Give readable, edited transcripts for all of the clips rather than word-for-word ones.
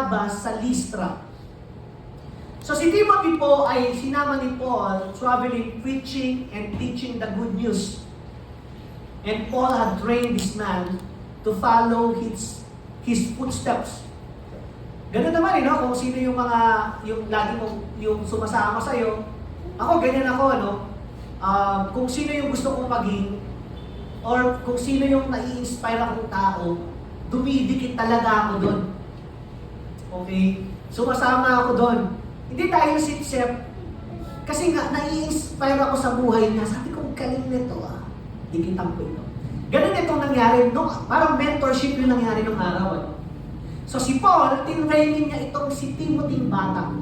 Barnabas sa Lystra. So si Timothy po ay sinama ni Paul traveling, preaching, and teaching the good news. And Paul had trained this man to follow his footsteps. Ganun naman no? Kung sino yung mga, yung lagi mo, yung sumasama sa'yo. Ako, ganyan ako, ano? Kung sino yung gusto kong maging, or kung sino yung nai-inspire akong tao, dumidikit talaga ako doon. Okay? Sumasama ako doon. Hindi dahil sip-sip, kasi nga, nai-inspire ako sa buhay niya. Sabi ko, galing nito dikitan ko ito. Ganun itong nangyari, no? Parang mentorship yung nangyari nung araw. Ano? So si Paul, tinraining niya itong si Timothy bata.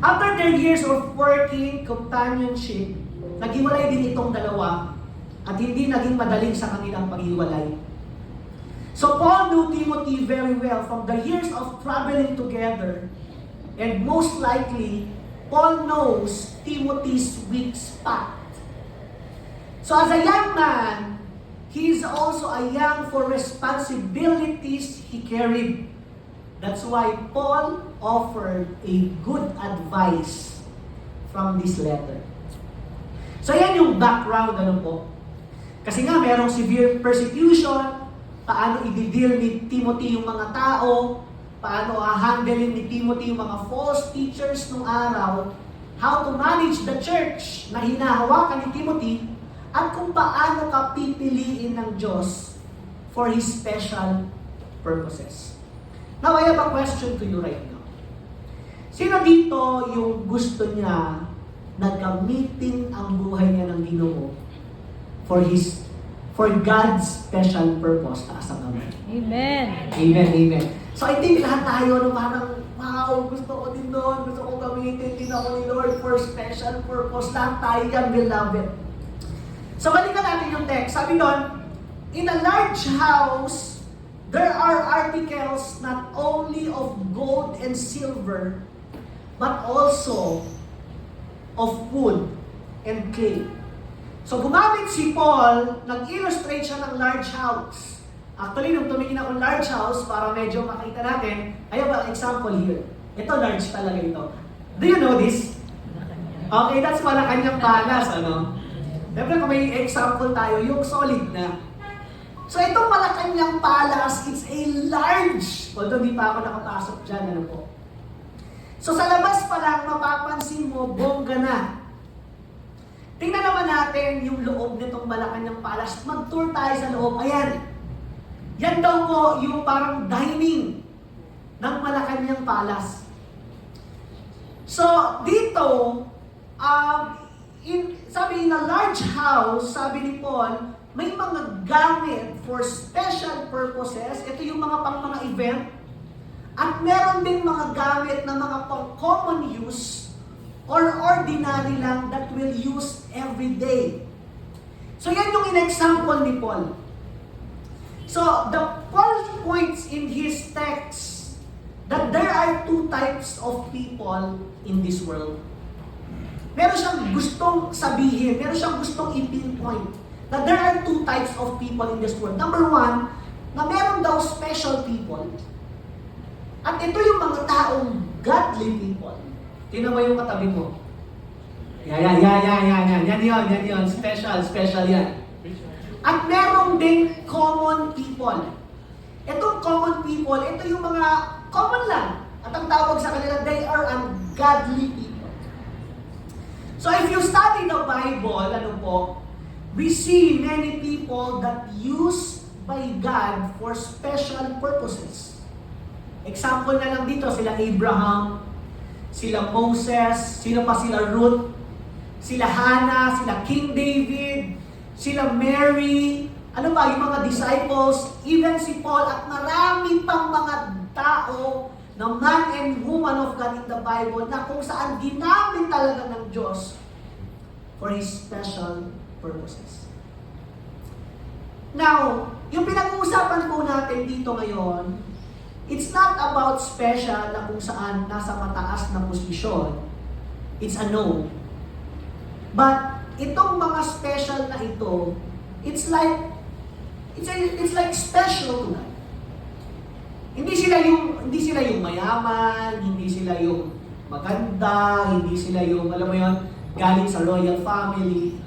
After their years of working, companionship, naghiwalay din itong dalawa at hindi naging madaling sa kanilang paghiwalay. So Paul knew Timothy very well from the years of traveling together. And most likely, Paul knows Timothy's weak spot. So as a young man, he is also a young for responsibilities he carried. That's why Paul offered a good advice from this letter. So yan yung background, ano po. Kasi nga merong severe persecution, paano i-deal ni Timothy yung mga tao, paano handlein ni Timothy yung mga false teachers nung araw, how to manage the church na hinahawakan ni Timothy, at kung paano ka pipiliin ng Diyos for His special purposes. Now, I have a question to you right now. Sino dito yung gusto niya na gamitin ang buhay niya ng Ginoo for God's special purpose as a man? Amen. Amen, amen. So I think lahat tayo, no, parang, wow, gusto ko din doon, gusto ko gamitin din ako ni Lord for special purpose. Lahat tayo yan, beloved. So balikan natin yung text. Sabi doon, in a large house, there are articles not only of gold and silver, but also of wood and clay. So gumamit si Paul, nag-illustrate siya ng large house. Actually, nung tumingin ako large house, para medyo makita natin, I have an example here. Ito, large talaga ito. Do you know this? Okay, that's Malacanang Palace, ano? Siyempre, kung may example tayo, yung solid na. So, itong Malacanang Palace, it's a large, although di pa ako nakapasok dyan, ano po. So, sa labas pa lang, mapapansin mo, bongga na. Tingnan naman natin yung loob nitong Malacanang Palace. Mag-tour tayo sa loob. Ayan. Yan daw po yung parang dining ng Malacanang Palace. So, dito, sabi in a large house, sabi ni Paul, may mga gamit for special purposes. Ito yung mga event. At meron din mga gamit na mga pang common use or ordinary lang that will use every day. So yan yung in-example ni Paul. So Paul points in his text that there are two types of people in this world. Meron siyang gustong sabihin, meron siyang gustong i-pinpoint that there are two types of people in this world. Number one, na meron daw special people. At ito yung mga taong godly people. Tingnan mo yung katabi mo. Yan. Yan yun. Special yan. At meron ding common people. Itong common people, ito yung mga common lang. At ang tawag sa kanila, they are ungodly people. So if you study the Bible, we see many people that used by God for special purposes. Example na lang dito, sila Abraham, sila Moses, sila Ruth, sila Hannah, sila King David, sila Mary, yung mga disciples, even si Paul, at marami pang mga tao na man and woman of God in the Bible na kung saan ginamit talaga ng Diyos for His special purposes. Now, yung pinag-uusapan po natin dito ngayon, it's not about special na kung saan nasa mataas na posisyon. It's a no. But itong mga special na ito, it's like special to God. Hindi sila yung Hindi sila yung mayaman, hindi sila yung maganda, hindi sila yung, alam mo yun, galing sa royal family.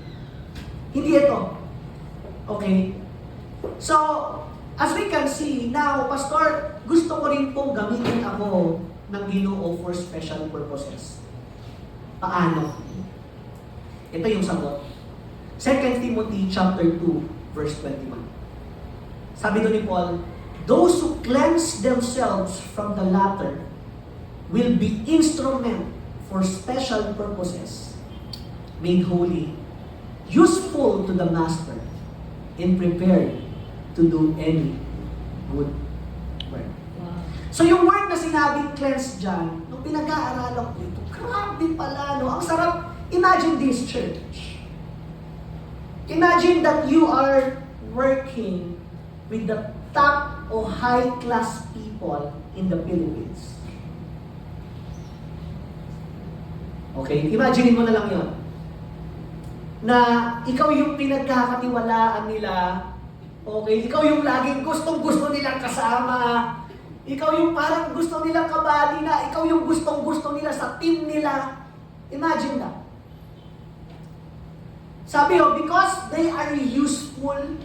Hindi ito. Okay? So, as we can see, now, Pastor, gusto ko rin pong gamitin ako ng Ginoo for special purposes. Paano? Ito yung sagot. 2 Timothy chapter 2, verse 21. Sabi doon ni Paul, those who cleanse themselves from the latter will be instrument for special purposes, made holy, useful to the master, and prepared to do any good work. Wow. So yung word na sinabing cleanse dyan, nung pinag-aaralan ko ito, grabe pala, no? Ang sarap. Imagine this, church. Imagine that you are working with the top o high-class people in the Philippines. Okay? Imagine mo na lang yon. Na ikaw yung pinagkakatiwalaan nila. Okay? Ikaw yung laging gustong-gusto nilang kasama. Ikaw yung parang gusto nilang kabali na. Ikaw yung gustong-gusto nila sa team nila. Imagine that. Sabi ho, because they are useful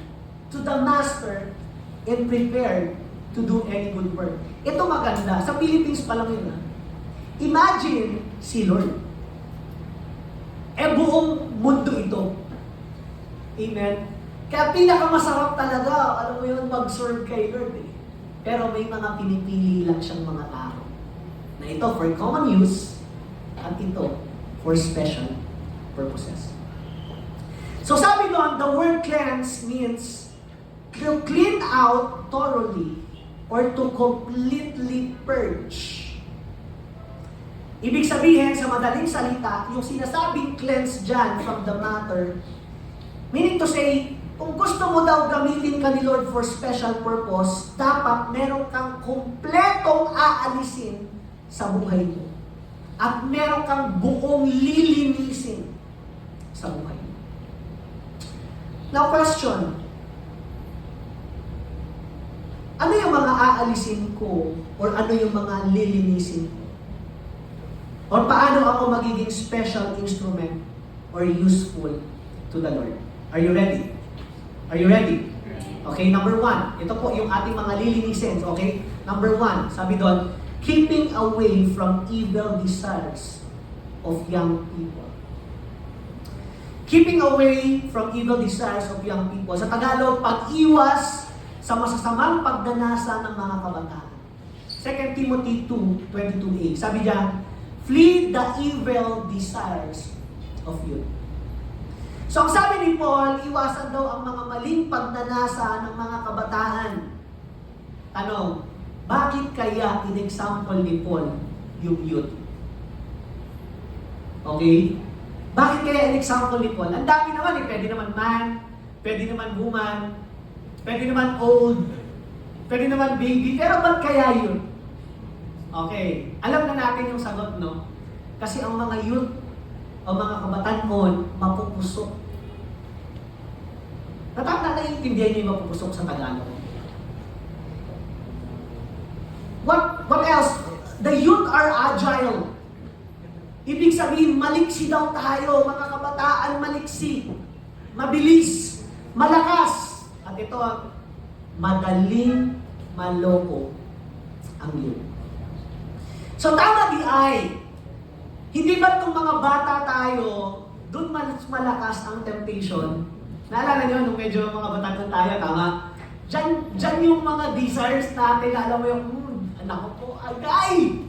to the master and prepared to do any good work. Ito maganda. Sa Philippines pa lang yun. Ha? Imagine si Lord. Buong mundo ito. Amen? Kaya pinakamasarap talaga, alam mo yun, mag-serve kay Lord. Eh. Pero may mga pinipili lang siyang mga tao. Na ito for common use at ito for special purposes. So sabi doon, the word cleanse means to clean out thoroughly or to completely purge. Ibig sabihin, sa madaling salita, yung sinasabing cleanse dyan from the matter, meaning to say, kung gusto mo daw gamitin ka ni Lord for special purpose, dapat meron kang kumpletong aalisin sa buhay mo. At meron kang buong lilinisin sa buhay mo. Now question, ano yung mga aalisin ko or ano yung mga lilinisin ko? Or paano ako magiging special instrument or useful to the Lord? Are you ready? Are you ready? Okay, number 1. Ito po yung ating mga lilinisin. Okay? Number 1, sabi doon, keeping away from evil desires of young people. Keeping away from evil desires of young people. Sa Tagalog, pag-iwas sa masasamang pagdanasa ng mga kabataan. 2 Timothy 2:22a. Sabi diyan, flee the evil desires of youth. So ang sabi ni Paul, iwasan daw ang mga maling pagdanasa ng mga kabataan. Tanong, bakit kaya in-example ni Paul yung youth? Okay? Bakit kaya in-example ni Paul? Ang dami naman eh. Pwede naman man, pwede naman woman, pwede naman old, pwede naman baby. Pero ba't kaya yun? Okay. Alam na natin yung sagot, no? Kasi ang mga youth o mga kabataan mapupusok. Naiintindihan niyo yung mapupusok sa Tagalog. What else? The youth are agile. Ibig sabihin, maliksi daw tayo, mga kabataan, maliksi, mabilis, malakas. At ito, madaling maloko ang youth. So tama di ay, hindi ba itong mga bata tayo, doon malakas ang temptation? Naalala nyo, nung medyo mga bata tayo, tama? Diyan yung mga desires natin, alam mo yung, anak ko po, agay!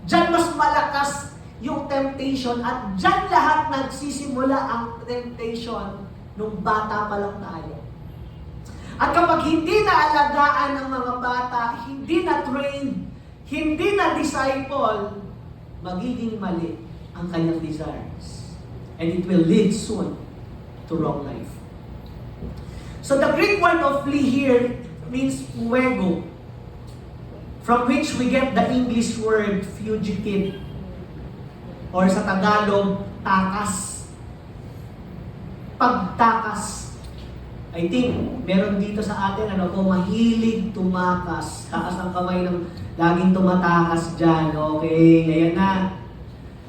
Diyan mas malakas yung temptation at dyan lahat nagsisimula ang temptation nung bata pa lang tayo. At kapag hindi naalagaan ng mga bata, hindi na trained, hindi na disciple, magiging mali ang kanyang desires. And it will lead soon to wrong life. So the Greek word of flee here means fuego, from which we get the English word fugitive. Or sa Tagalog, takas. Pagtakas. I think, meron dito sa atin, mahilig tumakas. Takas ang kamay ng laging tumatakas dyan, okay? Ayan na.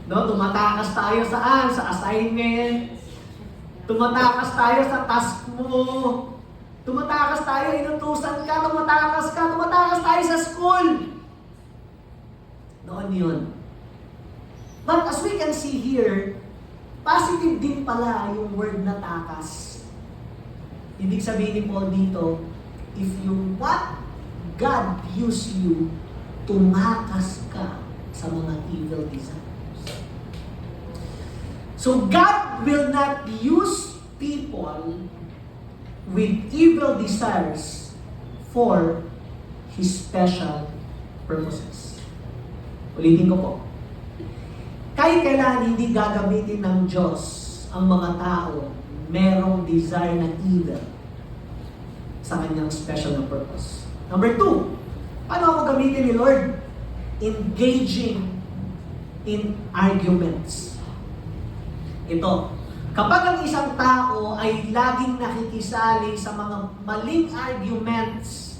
No, tumatakas tayo saan? Sa assignment. Tumatakas tayo sa task mo. Tumatakas tayo, inutusan ka, tumatakas tayo sa school. Noon yun. But as we can see here, positive din pala yung word na takas. Ibig sabihin ni Paul dito, if you want God use you, tumakas ka sa mga evil desires. So God will not use people with evil desires for His special purposes. Ulitin ko po. Kahit kailan hindi gagamitin ng Diyos ang mga tao merong desire na evil sa kanyang special na purpose. Number 2, paano ako gamitin ni Lord? Engaging in arguments. Ito, kapag ang isang tao ay laging nakikisali sa mga maling arguments,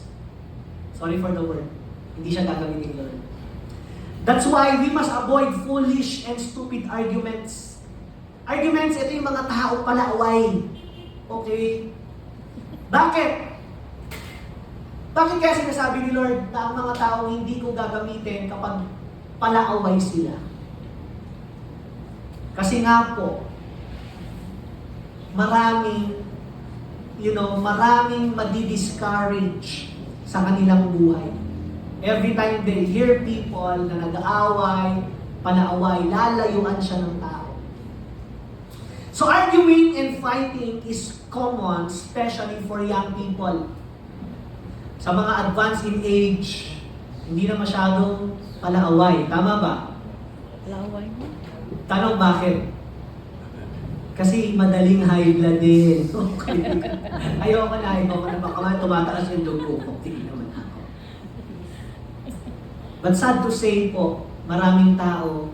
sorry for the word, hindi siya gagamitin ni Lord. That's why we must avoid foolish and stupid arguments. Arguments, ito yung mga tao palaaway. Okay? Bakit? Bakit kaya sinasabi ni Lord na ang mga tao hindi ko gagamitin kapag palaaway sila? Kasi nga po, maraming madi-discourage sa kanilang buhay. Every time they hear people na nag-aaway, palaaway, lalayuan siya ng tao. So arguing and fighting is common, especially for young people. Sa mga advanced in age, hindi na masyadong palaaway. Tama ba? Palaaway mo? Tanong bakit? Kasi madaling high blood din. Okay. Ayoko na. Baka man tumataas yung dugo ko. Tingin naman ako. But sad to say po, maraming tao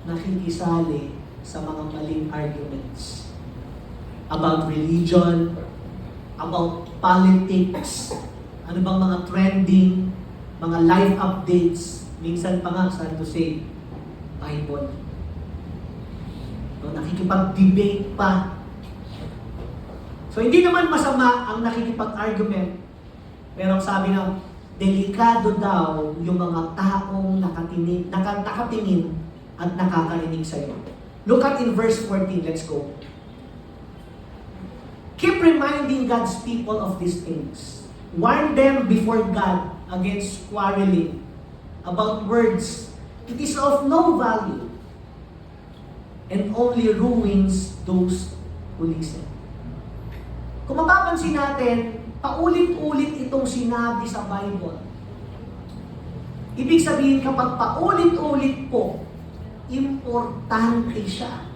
nakikisali sa mga maling arguments about religion, about politics, ano bang mga trending, mga life updates, minsan pa nga, sad to say, Bible. No, nakikipag-debate pa. So, hindi naman masama ang nakikipag-argument. Pero sabi na, delikado daw yung mga taong nakatingin at nakakarinig sa'yo. Look at in verse 14. Let's go. Keep reminding God's people of these things. Warn them before God against quarreling about words. It is of no value and only ruins those who listen. Kung mapapansin natin, paulit-ulit itong sinabi sa Bible. Ibig sabihin, kapag paulit-ulit po, importante siya.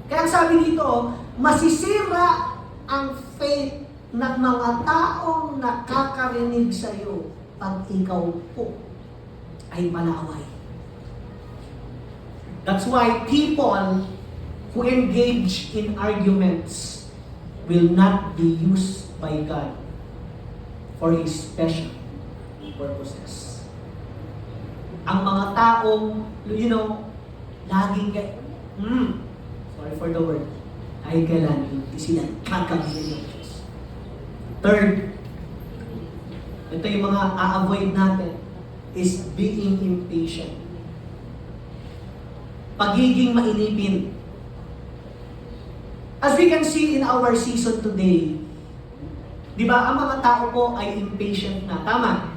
Kaya sabi dito, masisira ang faith ng mga taong nakakarinig sa iyo pag ikaw po ay palaaway. That's why people who engage in arguments will not be used by God for His special purposes. Ang mga taong, laging sorry for the word, ay kailan hindi sila kakabili ng Diyos. Third, ito yung mga a-avoid natin, is being impatient. Pagiging mainipin. As we can see in our season today, di ba, ang mga tao po ay impatient na. Tama?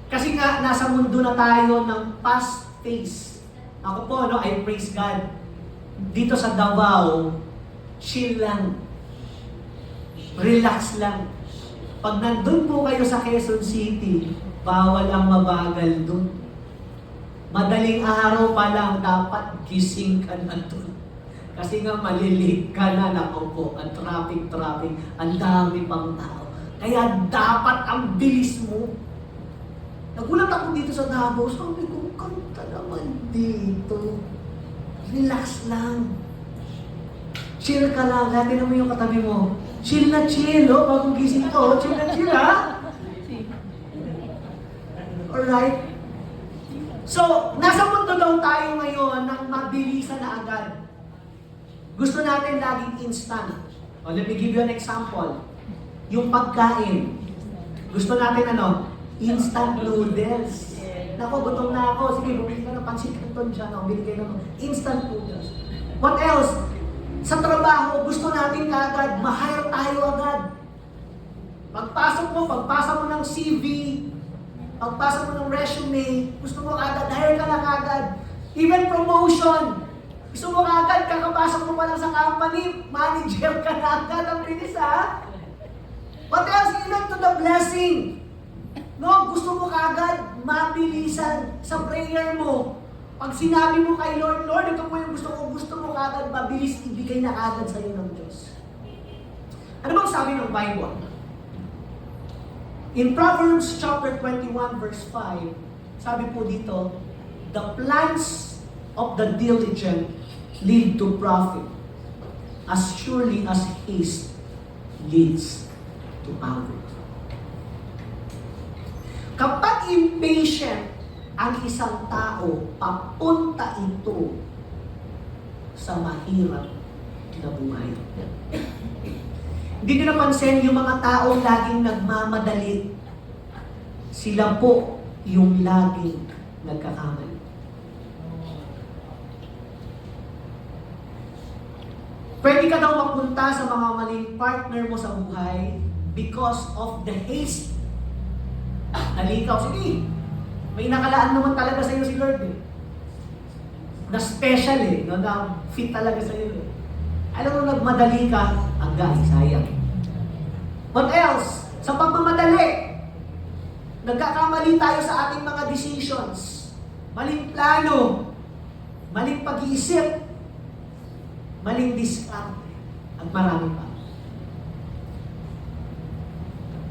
Kasi nga, nasa mundo na tayo ng fast pace. Ako po, I praise God. Dito sa Davao, chill lang. Relax lang. Pag nandun po kayo sa Quezon City, bawal ang mabagal dun. Madaling araw pa lang, dapat gising ka na dun. Kasi nga malilig ka na, nako po, ang traffic, ang dami pang tao. Kaya dapat ang bilis mo. Nagulat ako dito sa Davao, sabi ko, kanta naman dito. Relax lang. Chill ka lang. Kaya tinan mo yung katabi mo. Chill na chill, oh. Bagong gising ko. Chill na chill, ha? Alright? So, nasa mundo daw tayo ngayon ng mabilisan na agad. Gusto natin laging instant. O, let me give you an example. Yung pagkain. Gusto natin ano? Instant noodles. Naku, gutom na ako. Sige, bumili ka ng pansit canton dyan. O, bili kayo ng instant noodles. What else? Sa trabaho, gusto natin kaagad. Ma-hire tayo agad. Pagpasa mo ng CV, pagpasa mo ng resume, gusto mo agad, hire ka na agad. Even promotion, gusto mo agad, kakapasok mo pa lang sa company, manager ka na agad, ang bilis ha? What else? Even to the blessing. No, gusto mo agad, mabilisan sa prayer mo. Pag sinabi mo kay Lord, Lord, ito po yung gusto mo agad, mabilis ibigay na agad sa iyo ng Diyos. Ano bang sabi ng Bible? In Proverbs chapter 21 verse 5, sabi po dito, the plans of the diligent lead to profit, as surely as haste leads to poverty. Kapag impatient ang isang tao, papunta ito sa mahirap na buhay. Hindi nyo napansin yung mga taong laging nagmamadali. Sila po yung laging nagkakamali. Pwede ka daw mapunta sa mga maling partner mo sa buhay because of the haste. Nalikaw, sige. May nakalaan naman talaga sa iyo si Lord eh. Na special eh. Na fit talaga sa iyo eh. Alam mo, nagmadali ka, agay, sayang. What else? Sa pagmamadali, nagkakamali tayo sa ating mga decisions. Maling plano, maling pag-iisip, maling diskarte, at marami pa.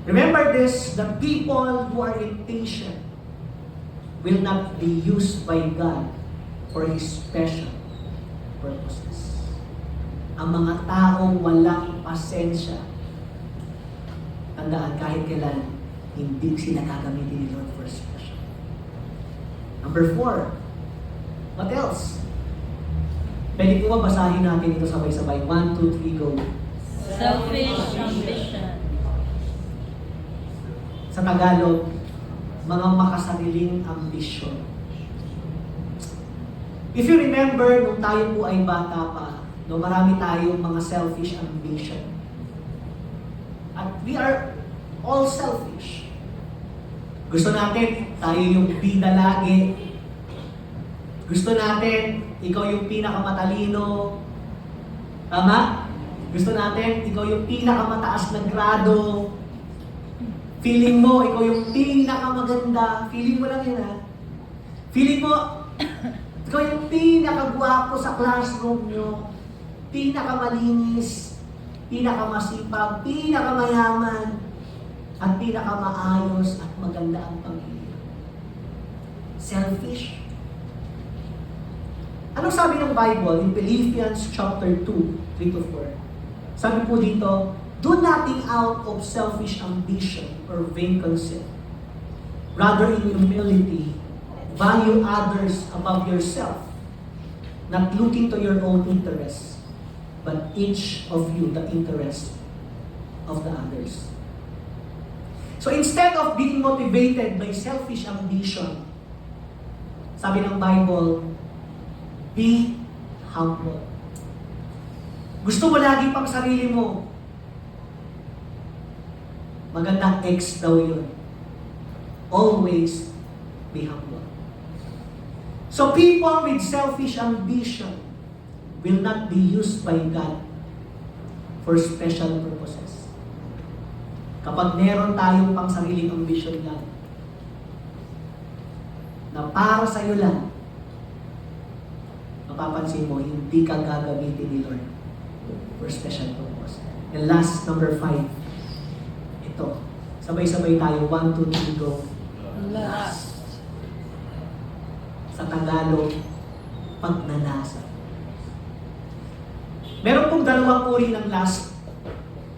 Remember this, the people who are impatient will not be used by God for His special purposes. Ang mga taong walang pasensya, tandaan kahit kailan, hindi sila gagamitin ni Lord for special. Number 4, what else? Pwede po ba basahin natin ito sabay-sabay? 1, 2, 3, go. Selfish ambition. Sa Tagalog, mga makasariling ambisyon. If you remember, nung tayo po ay bata pa, no, marami tayong mga selfish ambition. At we are all selfish. Gusto natin, tayo yung bida lagi. Gusto natin, ikaw yung pinakamatalino. Tama? Gusto natin, ikaw yung pinakamataas na grado. Feeling mo, ikaw yung pinakamaganda. Feeling mo lang yun ha. Feeling mo, ikaw yung pinakagwapo sa classroom nyo. Pinakamalinis, pinakamasipag, pinakamayaman, at pinakamaayos at maganda ang pamilya. Selfish. Anong sabi ng Bible in Philippians chapter 2, 3-4? Sabi po dito, do nothing out of selfish ambition or vain conceit. Rather in humility, value others above yourself, not looking to your own interests, but each of you the interest of the others. So instead of being motivated by selfish ambition, sabi ng Bible, be humble. Gusto mo lagi pang sarili mo, magandang ex daw yun. Always be humble. So people with selfish ambition will not be used by God for special purposes. Kapag meron tayong pang sariling ambisyon lang, na para sa iyo lang, mapapansin mo, hindi ka gagamitin ni Lord for special purpose. And last, number 5, ito. Sabay-sabay tayo, 1, 2, 3, go. Last. Sa Tagalog, pagnanasa. Meron pong dalawang uri ng lust.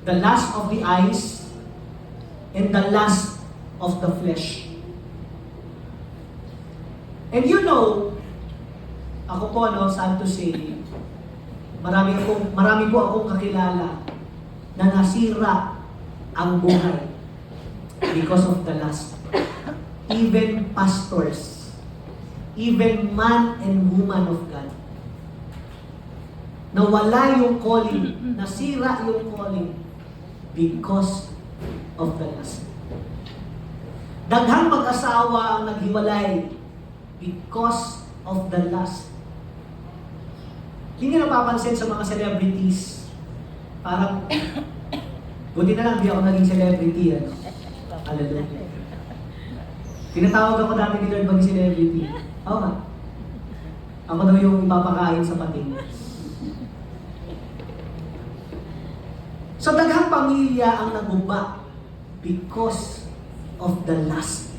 The lust of the eyes and the lust of the flesh. And you know, ako po, no, sad to say, marami po akong kakilala na nasira ang buhay because of the lust. Even pastors, even man and woman of God. Nawala yung calling, nasira yung calling because of the lust. Daghang mag-asawa ang naghiwalay because of the lust. Hindi napapansin sa mga celebrities. Parang, buti na lang, di ako naging celebrity. Ano? Hallelujah. Tinatawag ako dati ni Lord maging celebrity. Oo nga. Ako daw yung ipapakain sa pating. So, daghang pamilya ang naguba because of the lust.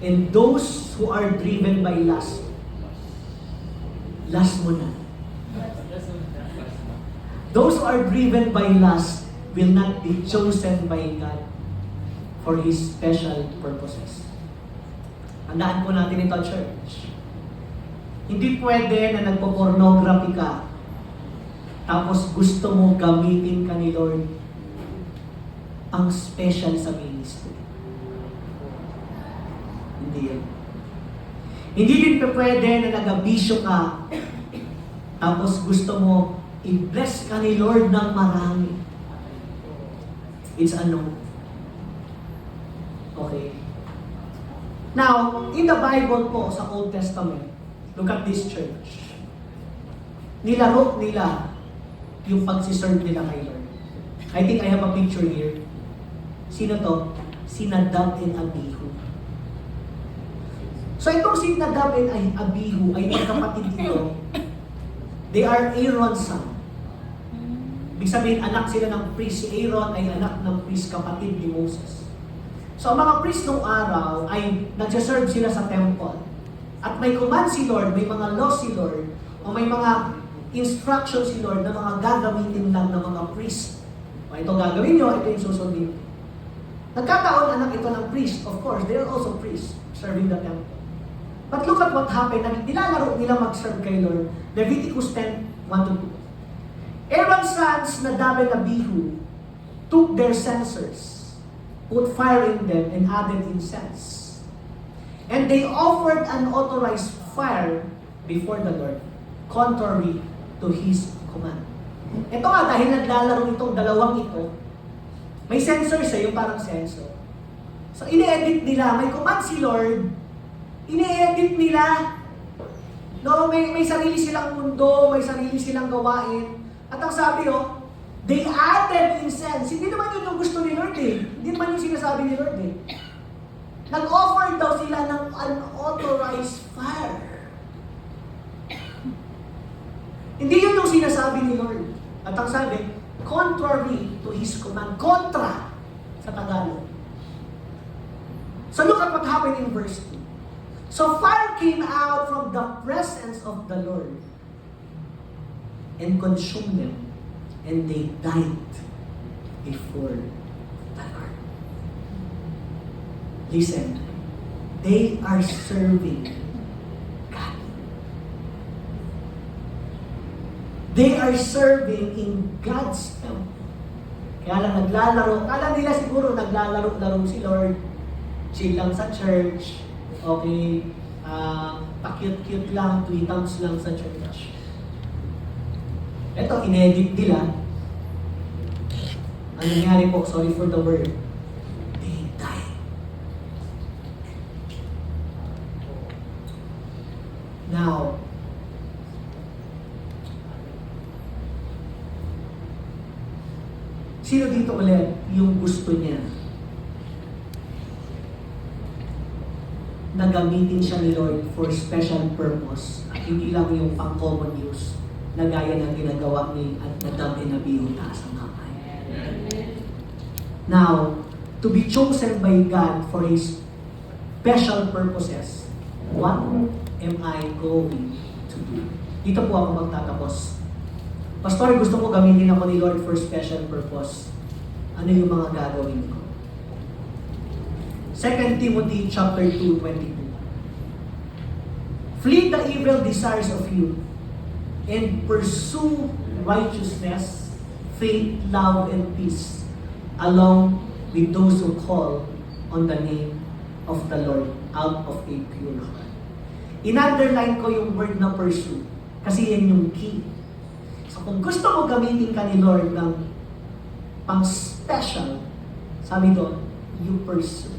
And those who are driven by lust, lust mo na. Those who are driven by lust will not be chosen by God for His special purposes. Tandaan po natin ito, church. Hindi pwede na nagpo-pornography ka tapos gusto mo gamitin ka ni Lord ang special sa ministry. Hindi yan. Hindi din pa pwede na nag-abisyo ka tapos gusto mo i-bless ka ni Lord ng marami. It's a no. Okay. Now, in the Bible po, sa Old Testament, look at this church. Nilaro nila yung pagsiserve nila kay Lord. I think I have a picture here. Sino to? Si Nadab and Abihu. So itong si Nadab and Abihu ay magkapatid ito. They are Aaron's son. Ibig sabihin, anak sila ng priest. Si Aaron ay anak ng priest, kapatid ni Moses. So ang mga priest nung araw ay nagsaserve sila sa temple. At may command si Lord, may mga law si Lord, o may mga instruction si Lord na mga gagamitin lang ng mga priest. O ito gagawin nyo, ito yung susundin. Nagkataon anak ito ng priest. Of course, they are also priests serving the temple. But look at what happened. Nilalaro nila mag-serve kay Lord. Leviticus 10, 1-2. Aaron's sons, Nadab and Abihu, took their censers, put fire in them, and added incense. And they offered an authorized fire before the Lord, contrary to His command. Ito nga, dahil naglalaro itong dalawang ito, may sensors yung parang sensor. So, ine-edit nila. May command si Lord, ine-edit nila. No, may sarili silang mundo, may sarili silang gawain. At ang sabi, they added incense. Hindi naman yun yung gusto ni Lord eh. Hindi naman yung sinasabi ni Lord eh. Nag-offer daw sila ng unauthorized fire. Hindi yun yung sinasabi ni Lord. At ang sabi, contrary to His command. Kontra sa Tagalog. So look at what happened in verse 2. So fire came out from the presence of the Lord and consumed them, and they died before the Lord. Listen, they are serving God. They are serving in God's temple. Kaya lang naglalaro, kala nila siguro naglalaro-laro si Lord, chill lang sa church, okay, pa-cute-cute lang, tweetams lang sa church. Ito, inedit nila. Ang nangyari po, sorry for the word, they died. Now, sino dito ulit yung gusto niya na gamitin siya ni Lord for special purpose at hindi lang yung pang-common use na gaya ng ginagawa ni Nadab and Abihu taas ang kamay. Now, to be chosen by God for His special purposes, what am I going to do? Dito po ako magtatapos. Pastor, gusto ko gamitin ako ni Lord for special purpose. Ano yung mga gagawin ko? 2 Timothy chapter 2:22. Flee the evil desires of youth and pursue righteousness, faith, love, and peace, along with those who call on the name of the Lord out of a pure heart. In-underline ko yung word na pursue kasi yan yung key. So kung gusto mo gamitin ka ni Lord ng pang-special, sabi doon, you pursue.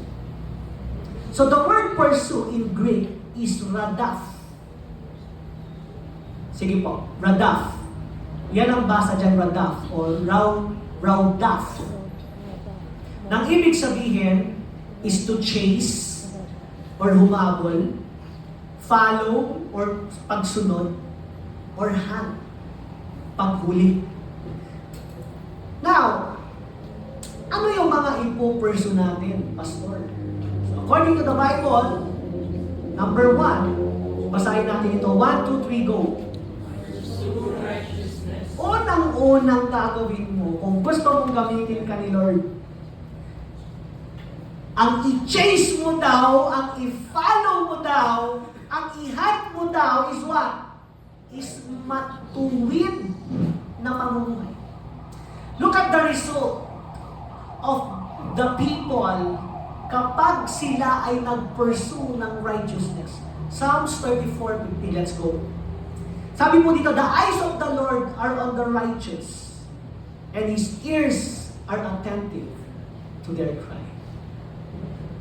So the word pursue in Greek is radaf. Sige po, radaf. Yan ang basa dyan, radaf, or raudaf. Nang ibig sabihin is to chase, or humabol, follow, or pagsunod, or hunt, paghuli. Now, ano yung mga ipo-pursue natin, Pastor? So, according to the Bible, number 1, basahin natin ito, 1, 2, 3, go. Unang-unang gagawin mo, kung gusto mong gamitin ka ni Lord, ang i-chase mo daw, ang i-follow mo daw, ang i-hunt mo daw is what? Is matuwid na pamumuhay. Look at the result of the people kapag sila ay nag-pursue ng righteousness. Psalms 34:15, let's go. Sabi po dito, the eyes of the Lord are on the righteous, and His ears are attentive to their cry.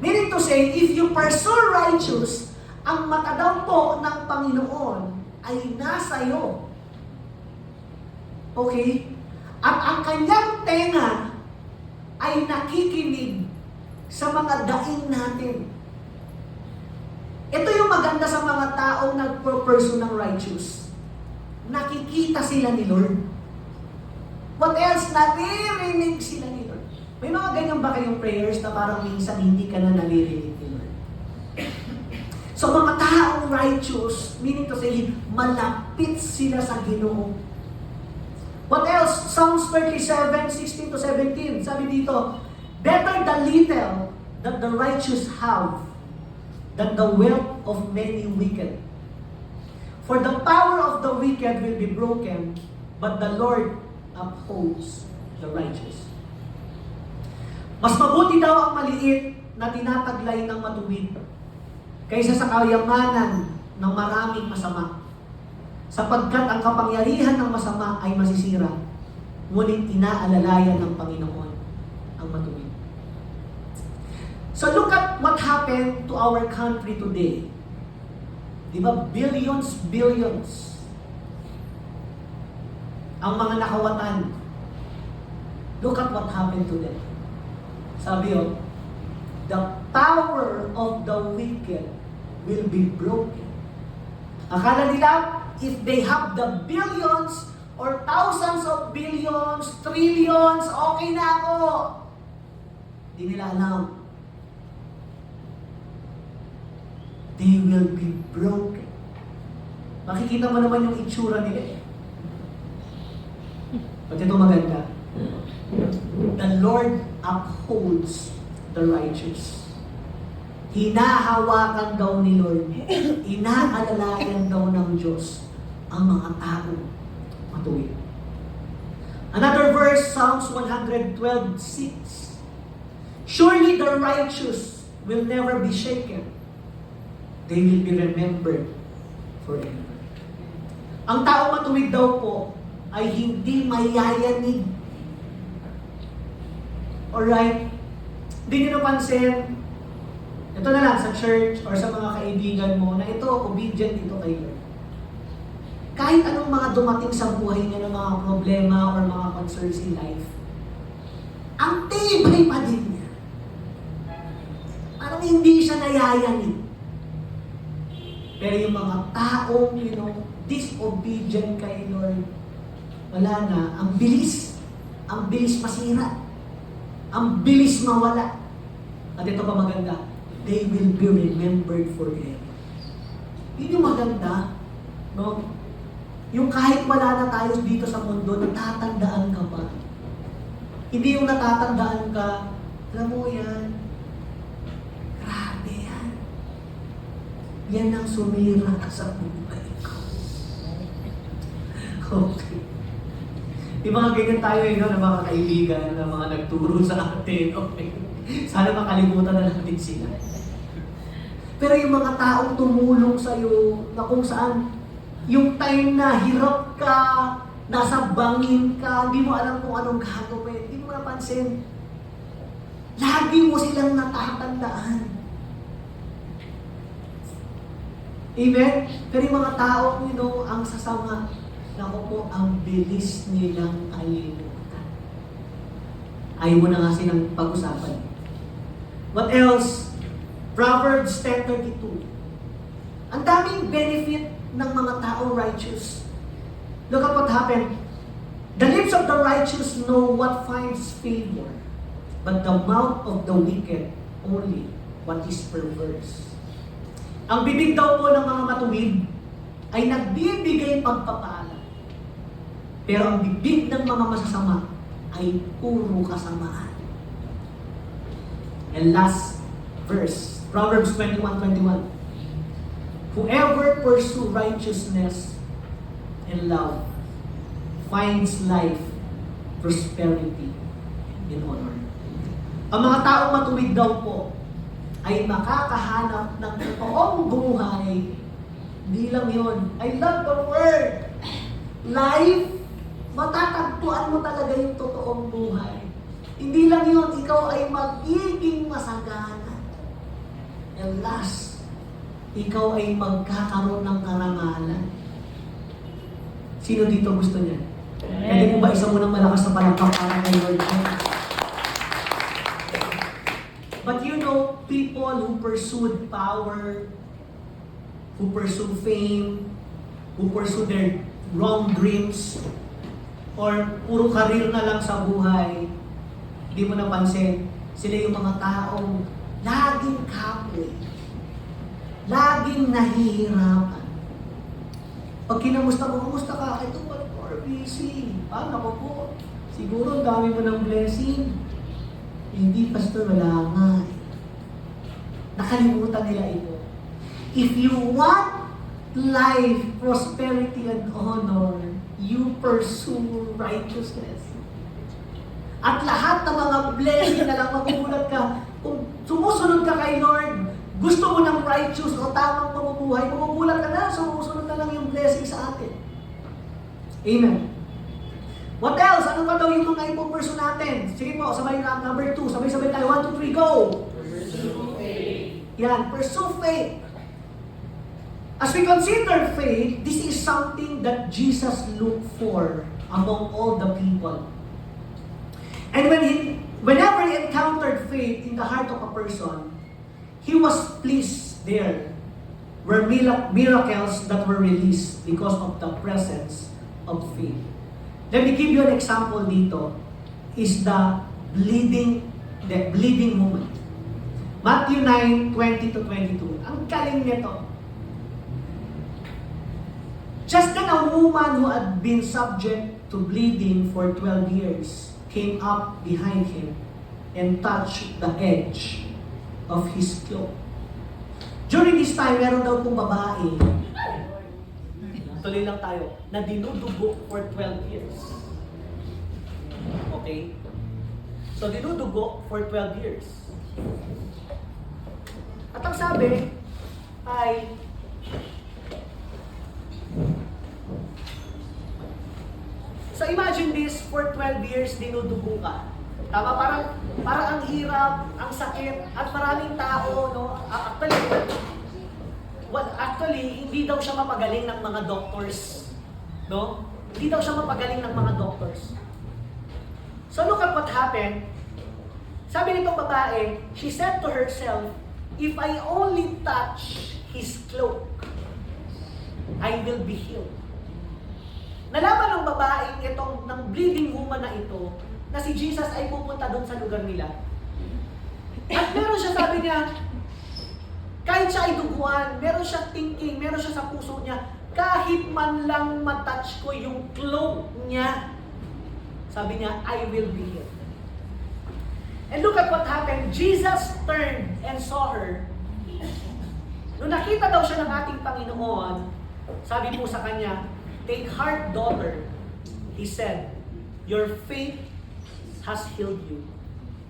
Meaning to say, if you pursue righteous, ang mata daw po ng Panginoon ay nasa iyo. Okay? At ang kanyang tenga ay nakikinig sa mga daing natin. Ito yung maganda sa mga taong nagpo-pursue ng righteous. Nakikita sila ni Lord. What else? Naririnig sila ni Lord. May mga ganyan ba kayong prayers na parang minsan hindi ka na naririnig ni Lord? So mga taong righteous, meaning to say, malapit sila sa Ginoo. What else? Psalms 37:16-17. Sabi dito, better the little that the righteous have than the wealth of many wicked. For the power of the wicked will be broken, but the Lord upholds the righteous. Mas mabuti daw ang maliit na tinataglay ng matuwid kaysa sa kayamanan ng maraming masama. Sapagkat ang kapangyarihan ng masama ay masisira, ngunit inaalalayan ng Panginoon ang matuwid. So look at what happened to our country today. Di ba? Billions ang mga nakawatan. Look at what happened to them. Sabi yun, the power of the wicked will be broken. Akala nila, if they have the billions or thousands of billions, trillions, okay na ako. Di nila alam. They will be broken. Makikita mo naman yung itsura nila. But ito maganda. The Lord upholds the righteous. Hinahawakan daw ni Lord, inaalalayan daw ng Diyos ang mga tao matuwid. Another verse, Psalms 112:6. Surely the righteous will never be shaken. They will be remembered forever. Ang tao matuwid daw po ay hindi mayayanig. Alright? Hindi nyo napansin, ito na lang sa church or sa mga kaibigan mo na ito, obedient ito kay Lord. Kahit anong mga dumating sa buhay niya ng mga problema or mga concerns in life, ang tibay pa din niya. Parang hindi siya nayayanig. Pero yung mga taong, disobedient kay Lord, wala na. Ang bilis masira. Ang bilis mawala. At ito pa maganda, they will be remembered forever. Yun yung maganda, no? Yung kahit wala na tayo dito sa mundo, natatandaan ka pa. Hindi yung natatandaan ka, alam mo yan, grabe yan. yan ang sumira sa buhay ko. Okay. Yung mga ganyan tayo ng mga kaibigan, ng mga nagturo sa atin, okay. Sana makalimutan na natin sila. Pero yung mga taong tumulong sa'yo, na kung saan, yung time na hirap ka, nasa bangin ka, hindi mo alam kung anong gagawin, hindi mo napansin. Lagi mo silang natatandaan. Amen? Pero yung mga taong, ang sasama, naku po, ang bilis nilang kalimutan. Ayaw mo na nga silang pag-usapan. What else? Proverbs 10:32. Ang daming benefit ng mga taong righteous. Look at what happened. The lips of the righteous know what finds favor, but the mouth of the wicked only what is perverse. Ang bibig daw po ng mga matuwid ay nagbibigay pagpapala. Pero ang bibig ng mga masasama ay puro kasamaan. And last verse, Proverbs 21:21. Whoever pursue righteousness and love finds life, prosperity, and honor. Ang mga taong matuwid daw po ay makakahanap ng totoong buhay. Hindi lang yun. I love the word. Life, matatagpuan mo talaga yung totoong buhay. Hindi lang yun, ikaw ay magiging masagana. And last, ikaw ay magkakaroon ng karangalan. Sino dito gusto niya? Pwede mo ba isa mo ng malakas na palakpak para kay Lord? But people who pursued power, who pursue fame, who pursue their wrong dreams, or puro karir na lang sa buhay, di mo napansin, sila yung mga taong laging kapoy, laging nahihirapan. Pag kinamusta mo, kumusta ka? Ito pa, busy. Naku po, siguro ang dami mo ng blessing. Hindi, pastor, wala nga. Nakalimutan nila ito. If you want life, prosperity, and honor, you pursue righteousness. At lahat ng mga blessing na lang magugulat ka, kung sumusunod ka kay Lord, gusto mo ng righteous o tamang pamumuhay, magugulat ka na, sumusunod na lang yung blessing sa atin. Amen. What else? Ano pa daw yung mga ipupursue natin? Sige po, sabay na number 2. Sabay-sabay tayo. 1, 2, 3, go! Pursue faith. Yan, pursue faith. As we consider faith, this is something that Jesus looked for among all the people. And whenever he encountered faith in the heart of a person, he was pleased there were miracles that were released because of the presence of faith. Let me give you an example dito, is the bleeding woman. Matthew 9:20-22. Ang galing nito. Just then a woman who had been subject to bleeding for 12 years came up behind him and touched the edge of his cloak. During this time, meron daw pong babae, tuloy lang tayo, na dinudugo for 12 years. Okay? So, dinudugo for 12 years. At ang sabi ay, so imagine this, for 12 years dinudugo ka. Tama, parang ang hirap, ang sakit, at maraming tao, no? Actually, hindi daw siya mapagaling ng mga doctors. No? Hindi daw siya mapagaling ng mga doctors. So look at what happened. Sabi nitong babae, she said to herself, if I only touch his cloak, I will be healed. Nalaman ng babae itong, ng bleeding woman na ito, na si Jesus ay pupunta doon sa lugar nila. At meron siya, sabi niya, kahit siya ay duguan, meron siya thinking, meron siya sa puso niya, kahit man lang matouch ko yung cloak niya, sabi niya, I will be healed. And look at what happened. Jesus turned and saw her. Nung nakita daw siya ng ating Panginoon, sabi po sa kanya, "Take heart, daughter," He said, "Your faith has healed you."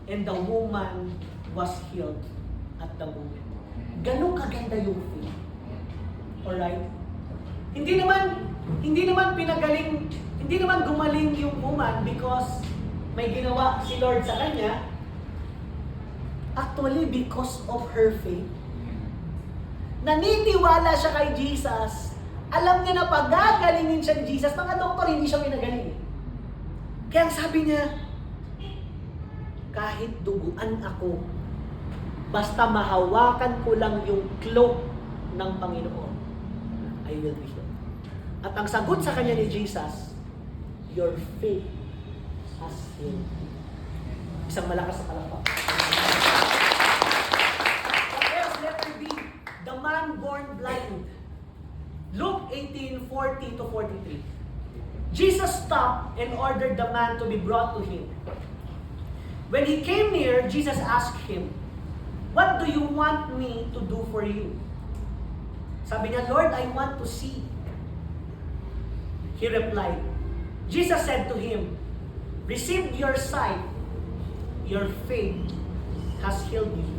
And the woman was healed at the moment. Ganun kaganda yung faith. Alright? Hindi naman pinagaling, hindi naman gumaling yung woman because may ginawa si Lord sa kanya. Actually, because of her faith. Naniniwala siya kay Jesus. Alam niya na pagagalingin siya ni Jesus. Mga doktor, hindi siya pinagaling. Kaya sabi niya, kahit duguan ako, basta mahawakan ko lang yung cloak ng Panginoon, I will be healed. At ang sagot sa kanya ni Jesus, your faith has healed. Isang malakas na palakpak. What else? Letter B, the man born blind. Luke 18:40 to 43. Jesus stopped and ordered the man to be brought to him. When he came near, Jesus asked him, "What do you want me to do for you?" Sabi niya, "Lord, I want to see." He replied, Jesus said to him, "Receive your sight. Your faith has healed you."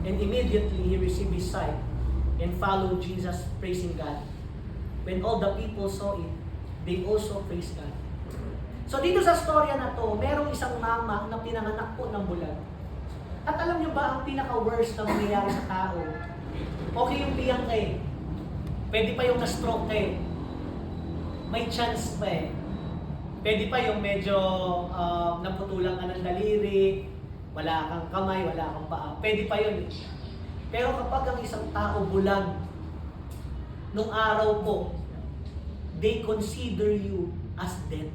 And immediately he received his sight and followed Jesus, praising God. When all the people saw it, they also praised God. So dito sa storya na to, merong isang mama na pinanganak po ng bulag. At alam niyo ba ang pinaka-worst na mangyayari sa tao? Okay yung biyang eh. Pwede pa yung na-stroke eh. May chance pa eh. Pwede pa yung medyo naputulang ka ng daliri, wala kang kamay, wala kang paa. Pwede pa yun eh. Pero kapag ang isang tao bulag, nung araw po, they consider you as dead.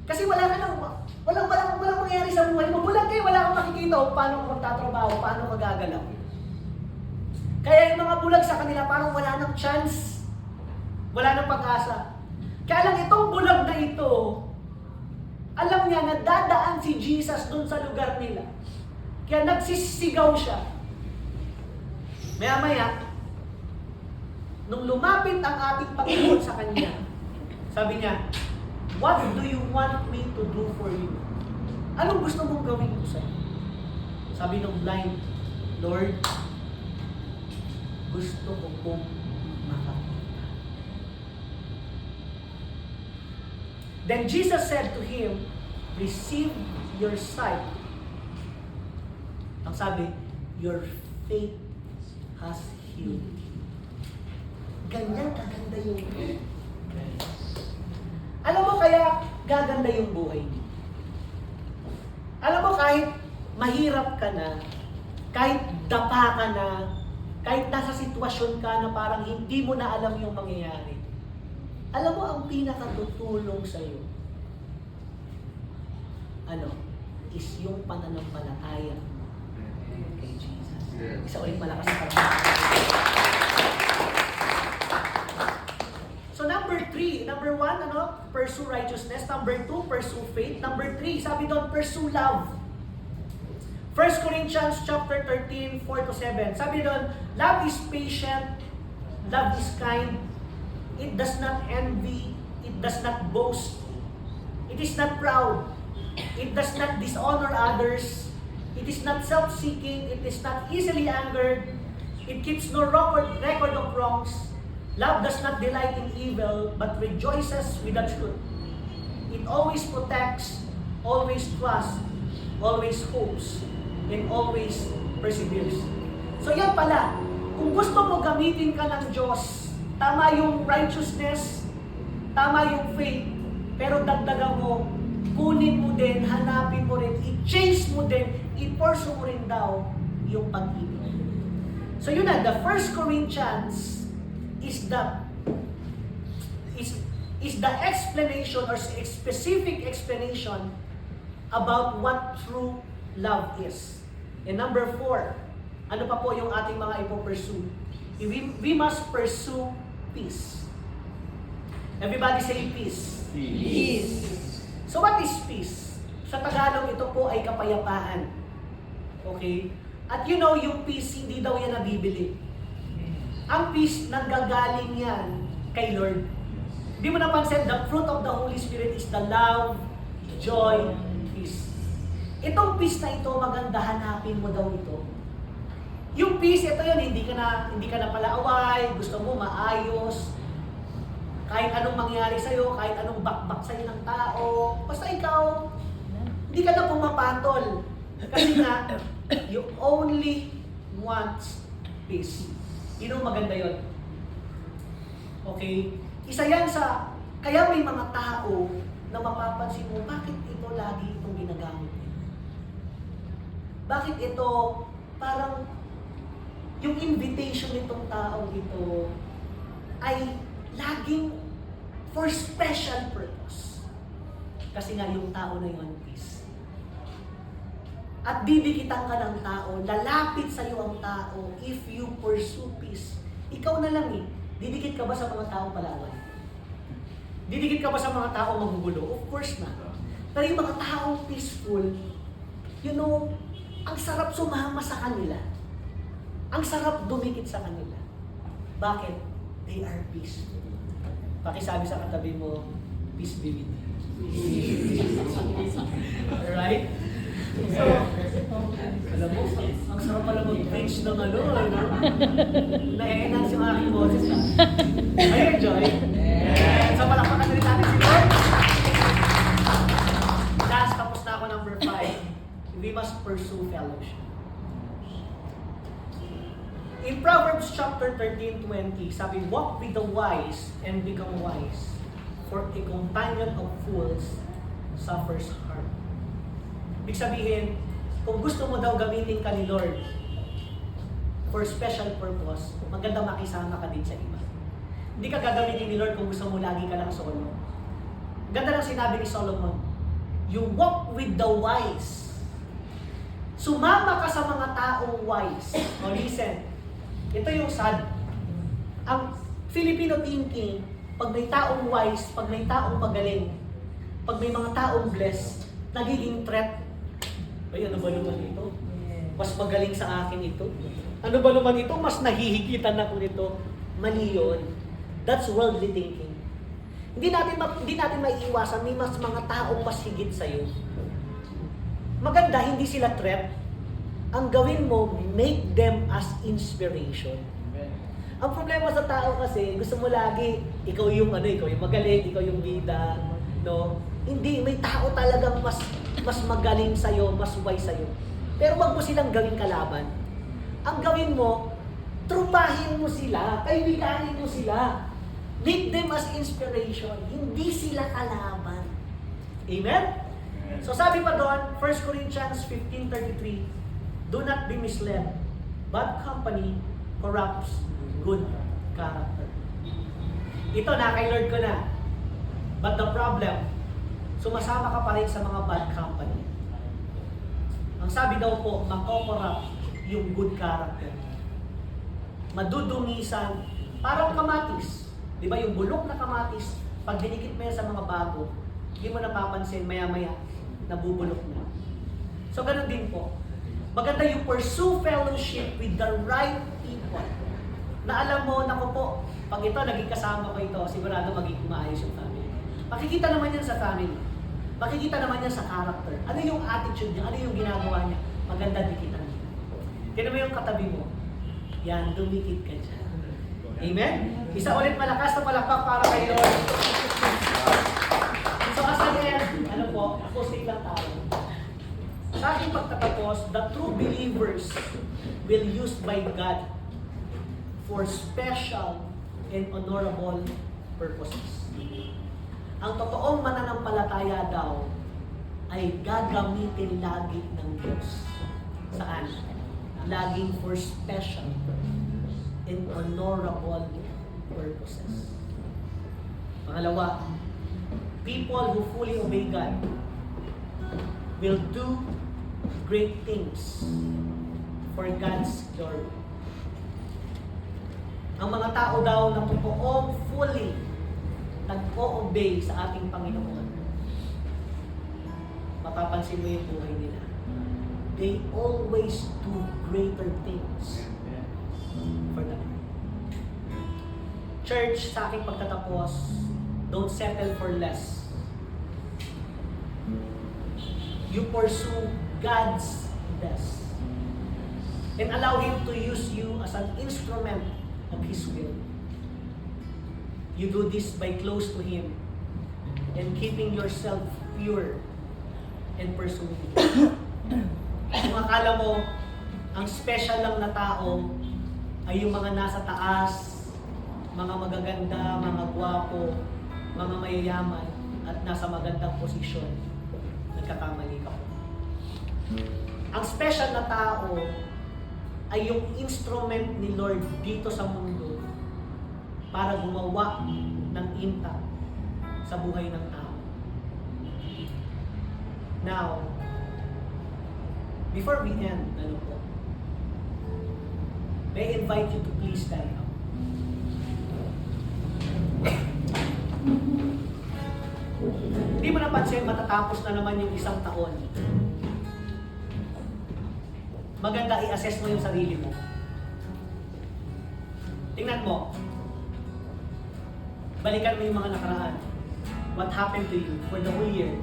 Kasi wala walang mangyayari sa buhay mo. Bulag kayo, wala kang makikita o paano ka magtatrabaho, paano ka gagalaw. Kaya yung mga bulag sa kanila, parang wala nang chance. Wala nang pag-asa. Kaya lang itong bulag na ito, alam niya na dadaan si Jesus doon sa lugar nila. Kaya nagsisigaw siya. Maya-maya, nung lumapit ang ating Panginoon sa kanya, sabi niya, "What do you want me to do for you?" Anong gusto mong gawin ko sa'yo? Sabi ng blind, "Lord, gusto ko pong makakita." Then Jesus said to him, "Receive your sight." Ang sabi, "Your faith has healed you." Ganyan kaganda yung faith. Alam mo kaya gaganda yung buhay mo. Alam mo kahit mahirap ka na, kahit dapa ka na, kahit nasa sitwasyon ka na parang hindi mo na alam yung mangyayari. Alam mo ang pinakatutulong sa'yo, is yung pananampalataya kay Jesus. Isa ulit malakas na So number 1, pursue righteousness. Number 2, pursue faith. Number 3, sabi doon, pursue love. 1 Corinthians chapter 13, 4-7. Sabi doon, love is patient, love is kind, it does not envy, it does not boast, it is not proud, it does not dishonor others, it is not self-seeking, it is not easily angered, it keeps no record of wrongs. Love does not delight in evil, but rejoices with the truth. It always protects, always trusts, always hopes, and always perseveres. So yan pala, kung gusto mo gamitin ka ng Diyos, tama yung righteousness, tama yung faith, pero dagdagan mo, kunin mo din, hanapin mo rin, i-change mo din, i-pursue mo rin daw yung pag-ibig. So yun na, the 1 Corinthians is the explanation or specific explanation about what true love is. And number 4, ano pa po yung ating mga ipo-pursue? We must pursue peace. Everybody say peace. Peace. So what is peace? Sa Tagalog, ito po ay kapayapaan. Okay? At you know, yung peace, hindi daw yan nabibili. Ang peace, nanggagaling yan kay Lord. Di mo napansin, the fruit of the Holy Spirit is the love, joy, peace. Itong peace na ito, maganda hanapin mo daw ito. Yung peace, ito yun, hindi ka na palaaway, gusto mo maayos, kahit anong mangyari sa'yo, kahit anong bakbak sa'yo ng tao, basta ikaw, hindi ka na pumapatol. Kasi nga, you only want peace. Yun ang maganda yun. Okay? Isa yan sa, kaya may mga tao na mapapansin mo, bakit ito lagi itong ginagamit nila? Bakit ito, parang, yung invitation nitong taong ito ay laging for special purpose. Kasi nga yung tao na yun, peace. At didikitan ka ng tao, lalapit sa iyo ang tao if you pursue peace. Ikaw na lang eh. Didikit ka ba sa mga taong palaway? Didikit ka ba sa mga taong magugulo? Of course na. Pero yung mga taong peaceful, you know, ang sarap sumama sa kanila. Ang sarap dumikit sa kanila. Bakit? They are peaceful. Pakisabi sa katabi mo, peace be with you. Alright? So, alam mo, ang sarap pala mag-preach ng ano? Na-enhance yung aking boses na. Are you enjoy? Yes! So, palakpakan na rin natin si Lord. Last, tapos na ako number 5. We must pursue fellowship. In Proverbs chapter 13:20, sabi, walk with the wise and become wise, for a companion of fools suffers harm. Ibig sabihin, kung gusto mo daw gamitin ka ni Lord for special purpose, maganda makisama ka din sa iba. Hindi ka gagamitin ni Lord kung gusto mo lagi ka lang solo. Ganda ng sinabi ni Solomon, you walk with the wise. Sumama ka sa mga taong wise. O listen, ito yung sad. Ang Filipino thinking, pag may taong wise, pag may taong magaling, pag may mga taong blessed, nagiging threat. Ay, ano ba naman ito? Mas magaling sa akin ito. Ano ba naman ito? Mas nahihigitan ako nito. Mali yun. That's worldly thinking. Hindi natin maiiwasan, may mas mga taong mas higit sa'yo. Maganda, hindi sila threat. Ang gawin mo, make them as inspiration. Ang problema sa tao kasi, gusto mo lagi, ikaw yung magaling, ikaw yung bida, no? Hindi, may tao talagang mas magaling sa'yo, mas wise sa'yo. Pero wag mo silang gawing kalaban. Ang gawin mo, trupahin mo sila, kaibiganin mo sila. Make them as inspiration, hindi sila kalaban. Amen? So sabi pa doon, 1 Corinthians 15:33, do not be misled. Bad company corrupts good character. Ito na, kay Lord ko na. But the problem, sumasama ka pa rin sa mga bad company. Ang sabi daw po, makokorrupt yung good character. Madudungisan, parang kamatis. Di ba yung bulok na kamatis, pag dinikit mo yan sa mga bago, hindi mo napapansin, maya-maya, nabubulok na. So ganun din po. Maganda yung pursue fellowship with the right people. Na alam mo, naku po, pag ito, naging kasama ko ito, sigurado magiging maayos yung family. Makikita naman yan sa family. Makikita naman yan sa character. Ano yung attitude niya? Ano yung ginagawa niya? Maganda dikitan niya. Tignan mo yung katabi mo. Yan, dumikit ka dyan. Amen? Isa ulit malakas na palakpak para kay Lord. So, again, ano po, acoustic lang tayo. Sa ating pagtatapos, the true believers will used by God for special and honorable purposes. Ang totoong mananampalataya daw ay gagamitin lagi ng Diyos. Saan? Laging for special and honorable purposes. Pangalawa, people who fully obey God will do great things for God's glory. Ang mga tao daw na totoong fully nag-o-obey sa ating Panginoon, mapapansin mo yung buhay nila. They always do greater things for them. Church, sa aking pagtatapos, don't settle for less. You pursue God's best. And allow Him to use you as an instrument of His will. You do this by close to Him and keeping yourself pure and pursuing Him. Kung akala mo, ang special lang na tao ay yung mga nasa taas, mga magaganda, mga gwapo, mga mayayaman, at nasa magandang posisyon, nagkakamali ka po. Ang special na tao ay yung instrument ni Lord dito sa mundo para gumawa ng impact sa buhay ng tao. Now, before we end, may I invite you to please stand up. Hindi mo napansin, matatapos na naman yung isang taon. Maganda i-assess mo yung sarili mo. Tingnan mo. Balikan mo yung mga nakaraan. What happened to you for the whole year?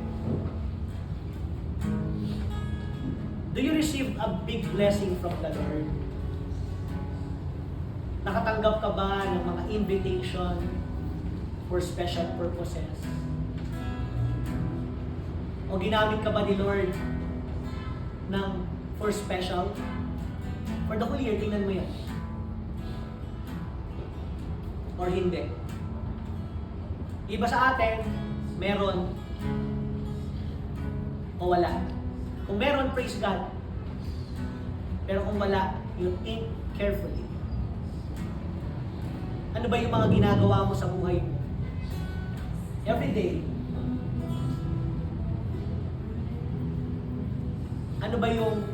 Do you receive a big blessing from the Lord? Nakatanggap ka ba ng mga invitation for special purposes? O ginamit ka ba ni Lord for special? For the whole year, tingnan mo yan. Or hindi? Iba sa atin, meron o wala. Kung meron, praise God. Pero kung wala, you think carefully. Ano ba yung mga ginagawa mo sa buhay mo? Every day. Ano ba yung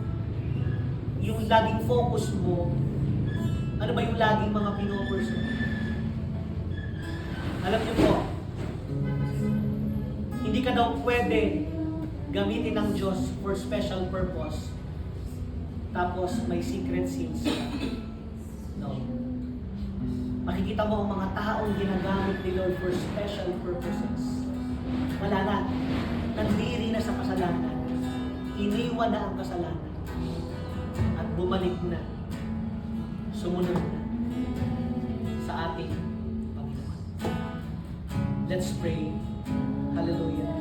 laging focus mo? Ano ba yung laging mga pinopursue? Alam niyo po, hindi ka daw pwede gamitin ng Diyos for special purpose tapos may secret sins ka. No. Makikita mo ang mga taong ginagamit ni Lord for special purposes. Wala na. Nandiri na sa kasalanan. Iniwan na ang kasalanan. At bumalik na. Sumunod na sa ating Panginoon. Let's pray. Hallelujah.